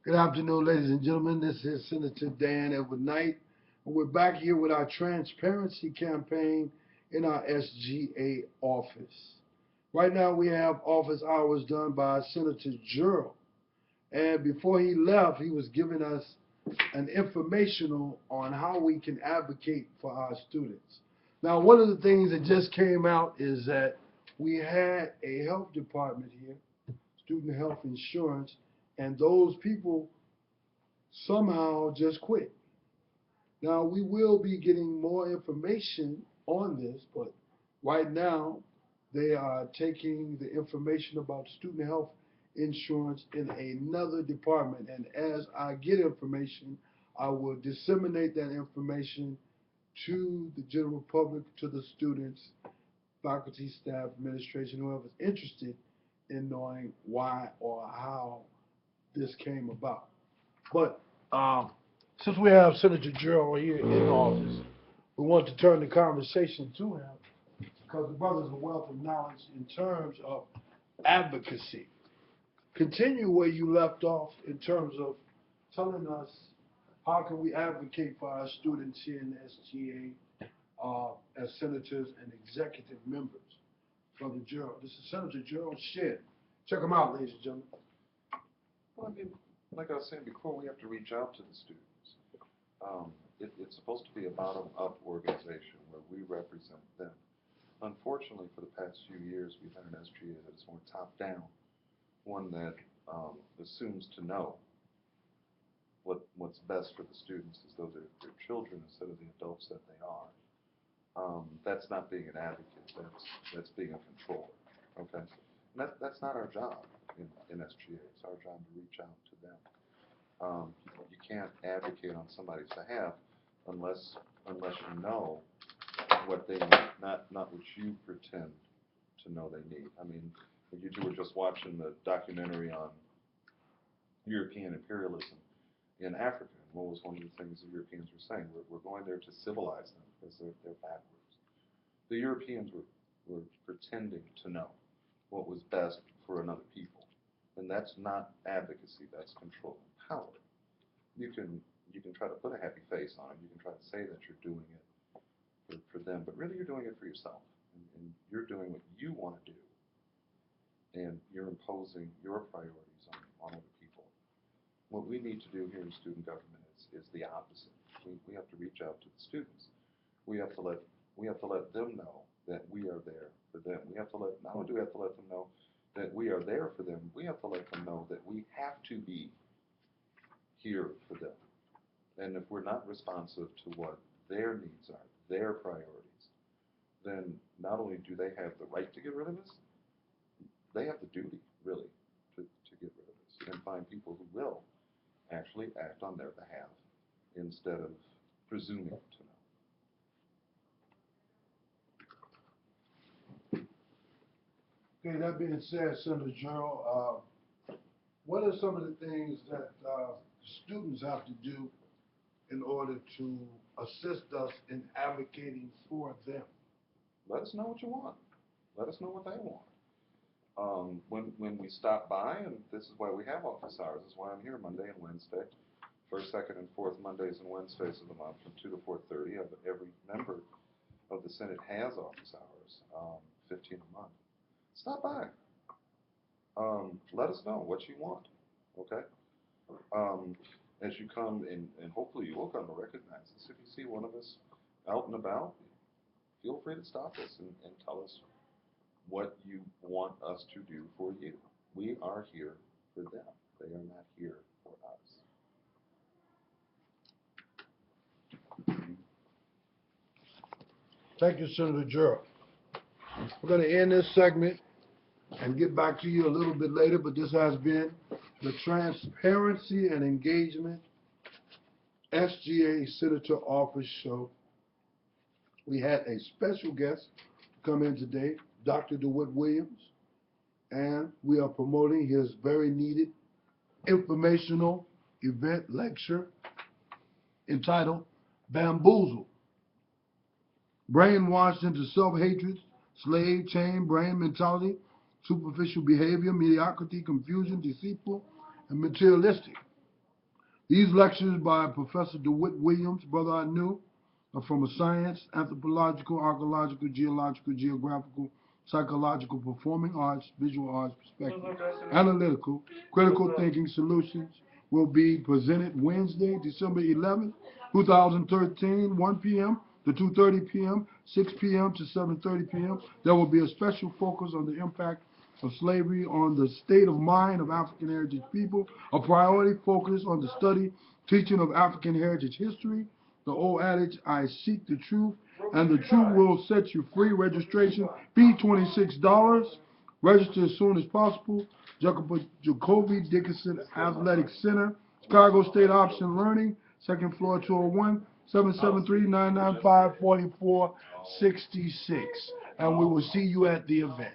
Good afternoon, ladies and gentlemen. This is Senator Dan Edward Knight, and we're back here with our transparency campaign in our SGA office. Right now, we have office hours done by Senator Gerald, and before he left, he was giving us an informational on how we can advocate for our students. Now, one of the things that just came out is that we had a health department here, student health insurance, and those people somehow just quit. Now, we will be getting more information on this, but right now they are taking the information about student health insurance in another department. And as I get information, I will disseminate that information to the general public, to the students, faculty, staff, administration, whoever's interested in knowing why or how this came about. But since we have Senator Gerald here in office, we want to turn the conversation to him because the brother's a wealth of knowledge in terms of advocacy. Continue where you left off in terms of telling us how can we advocate for our students here in the SGA as senators and executive members. Brother Gerald. This is Senator Gerald Shinn. Check him out, ladies and gentlemen. Well, I mean, like I was saying before, we have to reach out to the students. It's supposed to be a bottom-up organization where we represent them. Unfortunately, for the past few years, we've had an SGA that is more top-down, one that assumes to know what's best for the students as though they're children instead of the adults that they are. That's not being an advocate. That's being a controller. Okay, and that's not our job in SGA. It's our job to reach out to them. You can't advocate on somebody's behalf unless you know what they need, not what you pretend to know they need. I mean, you two were just watching the documentary on European imperialism in Africa. And what was one of the things the Europeans were saying? We're going there to civilize them because they're backwards. The Europeans were pretending to know what was best for another people. And that's not advocacy, that's control and power. You can try to put a happy face on it, you can try to say that you're doing it for them, but really you're doing it for yourself. And you're doing what you want to do. And you're imposing your priorities on other people. What we need to do here in student government is the opposite. We have to reach out to the students. We have to let them know that we are there for them. Not only do we have to let them know that we are there for them, we have to let them know that we have to be here for them. And if we're not responsive to what their needs are, their priorities, then not only do they have the right to get rid of us, they have the duty, really, to get rid of us and find people who will actually act on their behalf instead of presuming to know. Okay, that being said, Senator Gerald, what are some of the things that students have to do in order to assist us in advocating for them? Let us know what you want. Let us know what they want. When we stop by, and this is why we have office hours, this is why I'm here Monday and Wednesday, first, second, and fourth Mondays and Wednesdays of the month from 2 to 4:30. Every member of the Senate has office hours, 15 a month. Stop by. Let us know what you want, okay? As you come, and hopefully you will come to recognize us. If you see one of us out and about, feel free to stop us and tell us what you want us to do for you. We are here for them. They are not here for us. Thank you, Senator Gerald. We're going to end this segment and get back to you a little bit later, but this has been the Transparency and Engagement SGA Senator Office Show. We had a special guest come in today, Dr. Dewitt Williams, and we are promoting his very needed informational event lecture entitled Bamboozled, Brainwashed into Self-Hatred, Slave Chain Brain Mentality, Superficial Behavior, Mediocrity, Confusion, Deceitful, and Materialistic. These lectures by Professor Dewitt Williams, brother I knew, are from a science, anthropological, archaeological, geological, geographical, psychological, performing arts, visual arts perspective, analytical, critical thinking solutions will be presented Wednesday, December 11th, 2013, 1 p.m. to 2:30 p.m., 6 p.m. to 7:30 p.m. There will be a special focus on the impact of slavery on the state of mind of African heritage people, a priority focus on the study, teaching of African heritage history, the old adage, I seek the truth, and the truth will set you free. Registration fee $26. Register as soon as possible. Jacoby Dickinson Athletic Center, Chicago State Option Learning, second floor, 201-773-995-4466. And we will see you at the event.